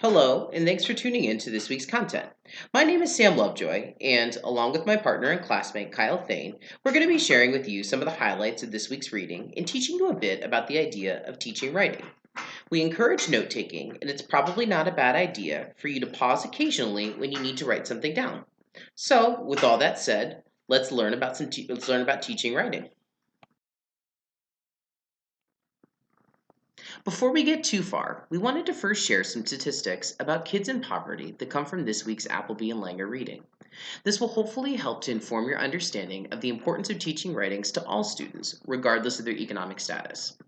Hello, and thanks for tuning in to this week's content. My name is Sam Lovejoy, and along with my partner and classmate Kyle Thaine, we're going to be sharing with you some of the highlights of this week's reading and teaching you a bit about the idea of teaching writing. We encourage note taking, and it's probably not a bad idea for you to pause occasionally when you need to write something down. So, with all that said, let's learn about teaching writing. Before we get too far, we wanted to first share some statistics about kids in poverty that come from this week's Appleby and Langer reading. This will hopefully help to inform your understanding of the importance of teaching writings to all students, regardless of their economic status.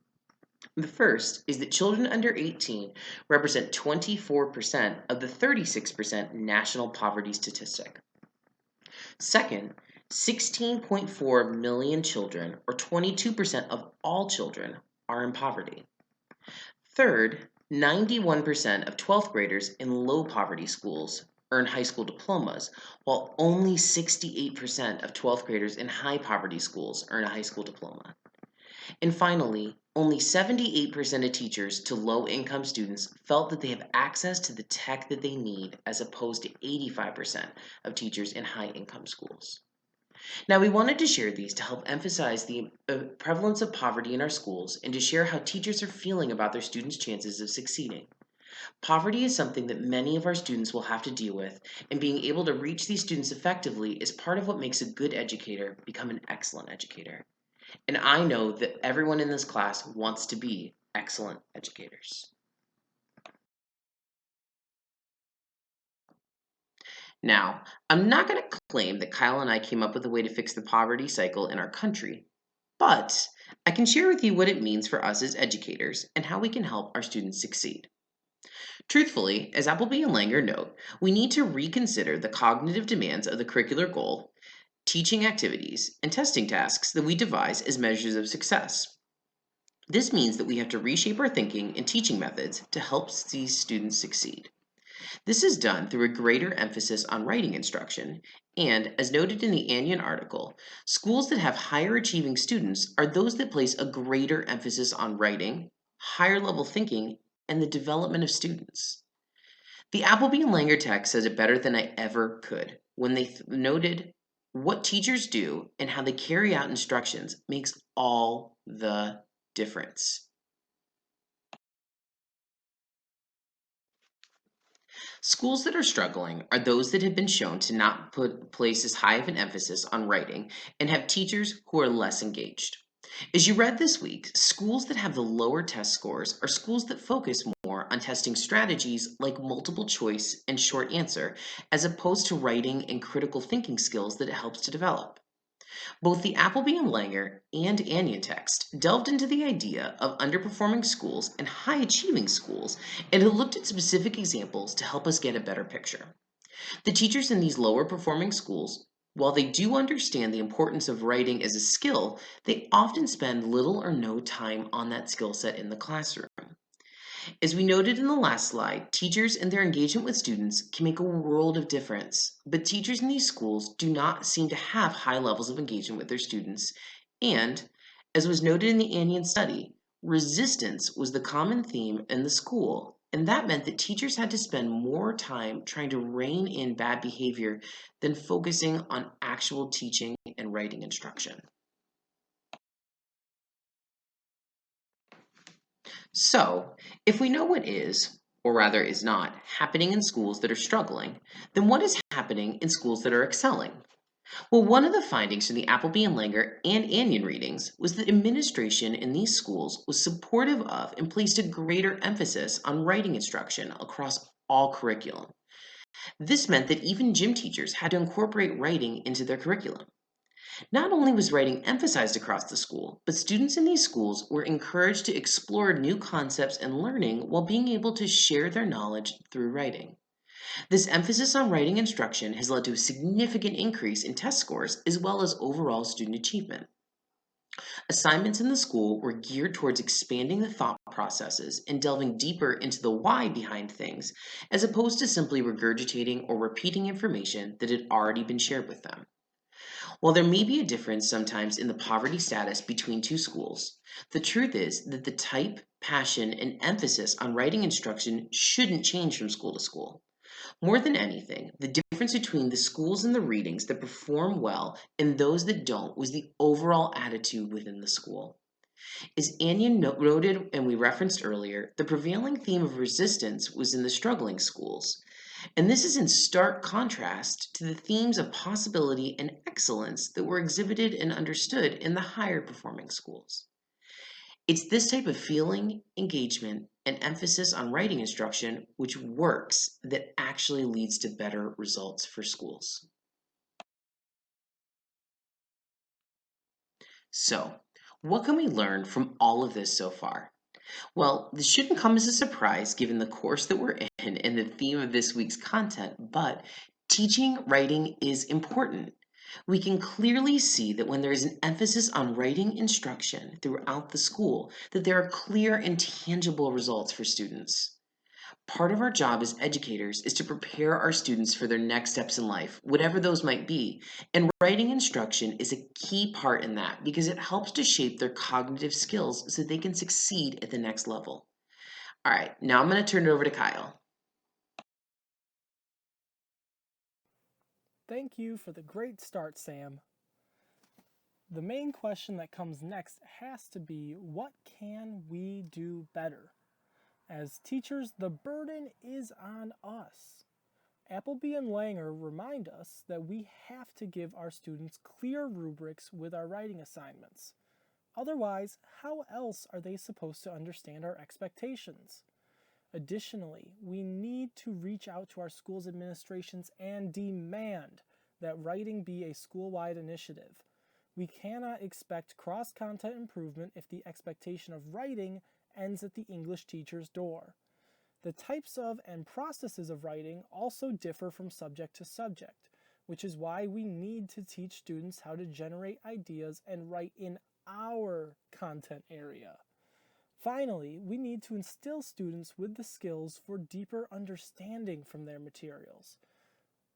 The first is that children under 18 represent 24% of the 36% national poverty statistic. Second, 16.4 million children, or 22% of all children, are in poverty. Third, 91% of 12th graders in low poverty schools earn high school diplomas, while only 68% of 12th graders in high poverty schools earn a high school diploma. And finally, only 78% of teachers to low income students felt that they have access to the tech that they need, as opposed to 85% of teachers in high income schools. Now, we wanted to share these to help emphasize the prevalence of poverty in our schools and to share how teachers are feeling about their students' chances of succeeding. Poverty is something that many of our students will have to deal with, and being able to reach these students effectively is part of what makes a good educator become an excellent educator. And I know that everyone in this class wants to be excellent educators. Now, I'm not going to claim that Kyle and I came up with a way to fix the poverty cycle in our country, but I can share with you what it means for us as educators and how we can help our students succeed. Truthfully, as Appleby and Langer note, we need to reconsider the cognitive demands of the curricular goal, teaching activities, and testing tasks that we devise as measures of success. This means that we have to reshape our thinking and teaching methods to help these students succeed. This is done through a greater emphasis on writing instruction, and, as noted in the Anion article, schools that have higher achieving students are those that place a greater emphasis on writing, higher level thinking, and the development of students. The Appleby and Langer text says it better than I ever could when they noted what teachers do and how they carry out instructions makes all the difference. Schools that are struggling are those that have been shown to not place as high of an emphasis on writing and have teachers who are less engaged. As you read this week, schools that have the lower test scores are schools that focus more on testing strategies like multiple choice and short answer, as opposed to writing and critical thinking skills that it helps to develop. Both the Appleby and Langer and Anion text delved into the idea of underperforming schools and high achieving schools and have looked at specific examples to help us get a better picture. The teachers in these lower performing schools, while they do understand the importance of writing as a skill, they often spend little or no time on that skill set in the classroom. As we noted in the last slide, teachers and their engagement with students can make a world of difference, but teachers in these schools do not seem to have high levels of engagement with their students, and, as was noted in the Anion study, resistance was the common theme in the school, and that meant that teachers had to spend more time trying to rein in bad behavior than focusing on actual teaching and writing instruction. So, if we know what is, or rather is not, happening in schools that are struggling, then what is happening in schools that are excelling? Well, one of the findings from the Appleby and Langer and Anion readings was that administration in these schools was supportive of and placed a greater emphasis on writing instruction across all curriculum. This meant that even gym teachers had to incorporate writing into their curriculum. Not only was writing emphasized across the school, but students in these schools were encouraged to explore new concepts and learning while being able to share their knowledge through writing. This emphasis on writing instruction has led to a significant increase in test scores as well as overall student achievement. Assignments in the school were geared towards expanding the thought processes and delving deeper into the why behind things, as opposed to simply regurgitating or repeating information that had already been shared with them. While there may be a difference sometimes in the poverty status between two schools, the truth is that the type, passion, and emphasis on writing instruction shouldn't change from school to school. More than anything, the difference between the schools and the readings that perform well and those that don't was the overall attitude within the school. As Anya noted and we referenced earlier, the prevailing theme of resistance was in the struggling schools. And this is in stark contrast to the themes of possibility and excellence that were exhibited and understood in the higher performing schools. It's this type of feeling, engagement, and emphasis on writing instruction which works that actually leads to better results for schools. So, what can we learn from all of this so far? Well, this shouldn't come as a surprise given the course that we're in and the theme of this week's content, but teaching writing is important. We can clearly see that when there is an emphasis on writing instruction throughout the school, that there are clear and tangible results for students. Part of our job as educators is to prepare our students for their next steps in life, whatever those might be. And writing instruction is a key part in that because it helps to shape their cognitive skills so they can succeed at the next level. All right, now I'm going to turn it over to Kyle. Thank you for the great start, Sam. The main question that comes next has to be, what can we do better? As teachers, the burden is on us. Appleby and Langer remind us that we have to give our students clear rubrics with our writing assignments. Otherwise, how else are they supposed to understand our expectations? Additionally, we need to reach out to our school's administrations and demand that writing be a school-wide initiative. We cannot expect cross-content improvement if the expectation of writing ends at the English teacher's door. The types of and processes of writing also differ from subject to subject, which is why we need to teach students how to generate ideas and write in our content area. Finally, we need to instill students with the skills for deeper understanding from their materials.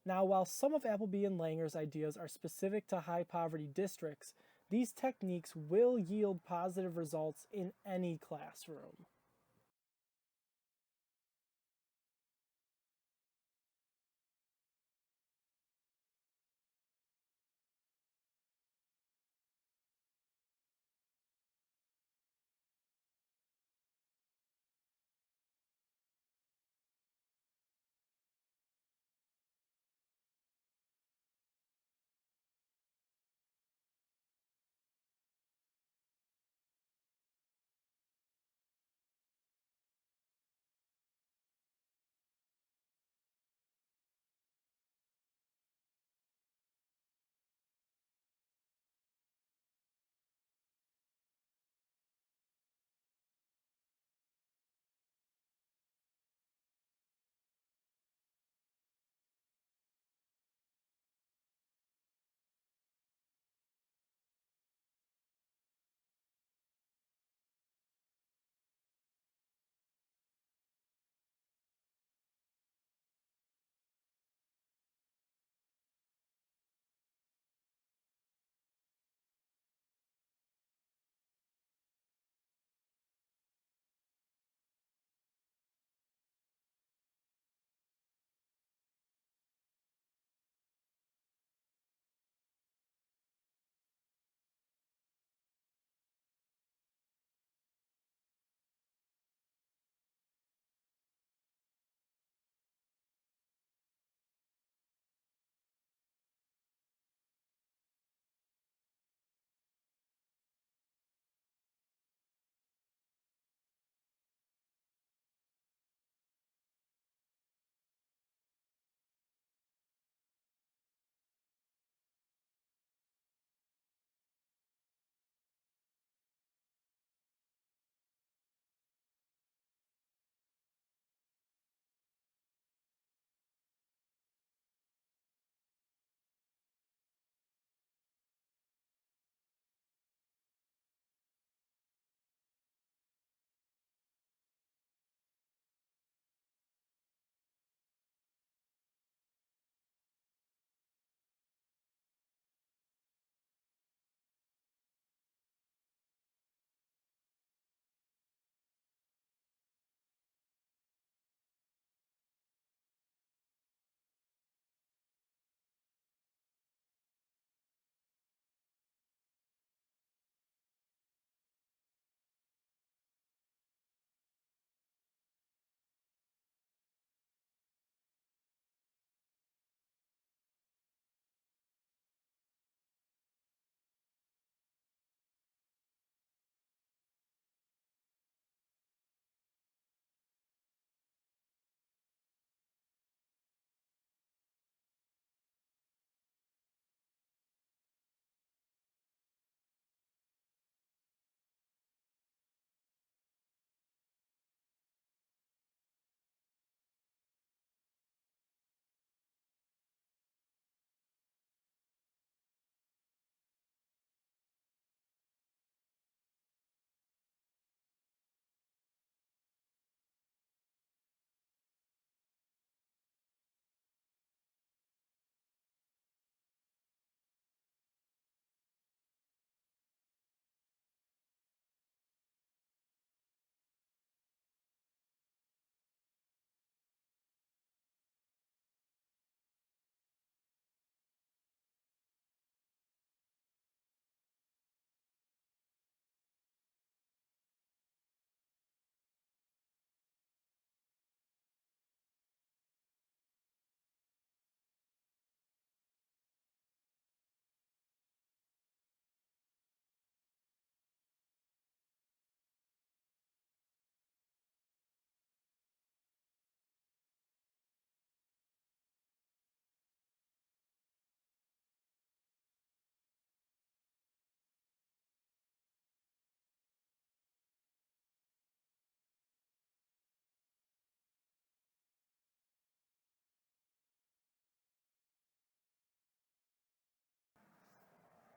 Now, while some of Appleby and Langer's ideas are specific to high poverty districts, these techniques will yield positive results in any classroom.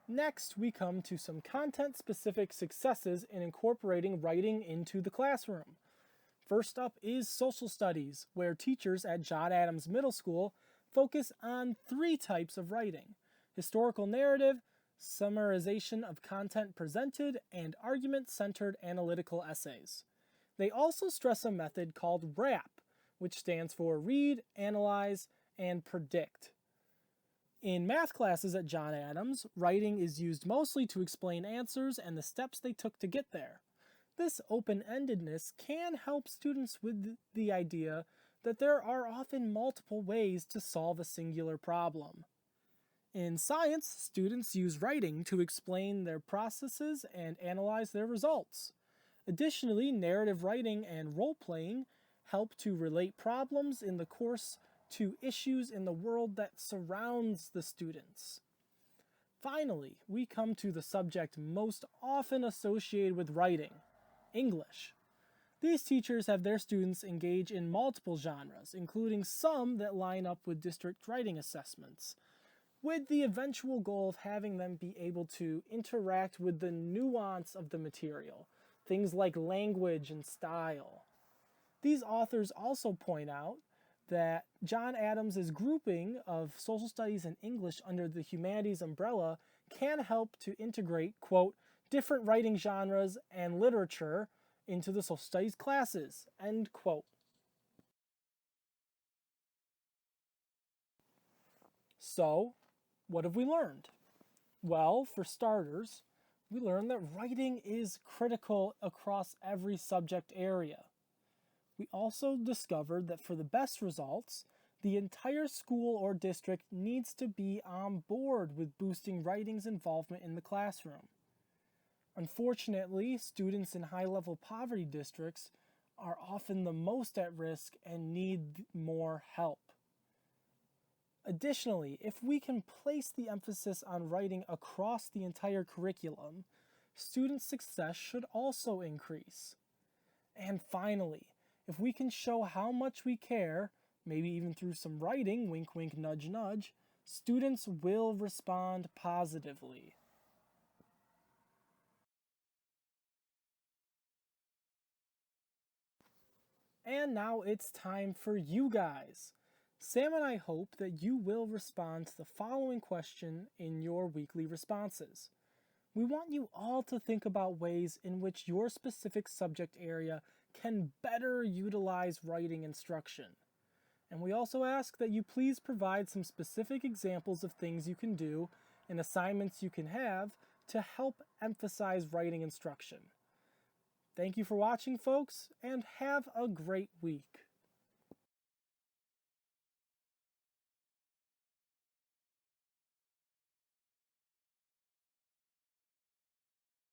Next, we come to some content-specific successes in incorporating writing into the classroom. First up is social studies, where teachers at John Adams Middle School focus on 3 types of writing: historical narrative, summarization of content presented, and argument-centered analytical essays. They also stress a method called RAP, which stands for read, analyze, and predict. In math classes at John Adams, writing is used mostly to explain answers and the steps they took to get there. This open-endedness can help students with the idea that there are often multiple ways to solve a singular problem. In science, students use writing to explain their processes and analyze their results. Additionally, narrative writing and role-playing help to relate problems in the course to issues in the world that surrounds the students. Finally, we come to the subject most often associated with writing: English. These teachers have their students engage in multiple genres, including some that line up with district writing assessments, with the eventual goal of having them be able to interact with the nuance of the material, things like language and style. These authors also point out that John Adams' grouping of social studies and English under the humanities umbrella can help to integrate, quote, different writing genres and literature into the social studies classes, end quote. So, what have we learned? Well, for starters, we learned that writing is critical across every subject area. We also discovered that for the best results, the entire school or district needs to be on board with boosting writing's involvement in the classroom. Unfortunately, students in high-level poverty districts are often the most at risk and need more help. Additionally, if we can place the emphasis on writing across the entire curriculum, student success should also increase. And finally, if we can show how much we care, maybe even through some writing, wink wink nudge nudge, students will respond positively. And now it's time for you guys. Sam and I hope that you will respond to the following question in your weekly responses. We want you all to think about ways in which your specific subject area can better utilize writing instruction. And we also ask that you please provide some specific examples of things you can do and assignments you can have to help emphasize writing instruction. Thank you for watching, folks, and have a great week.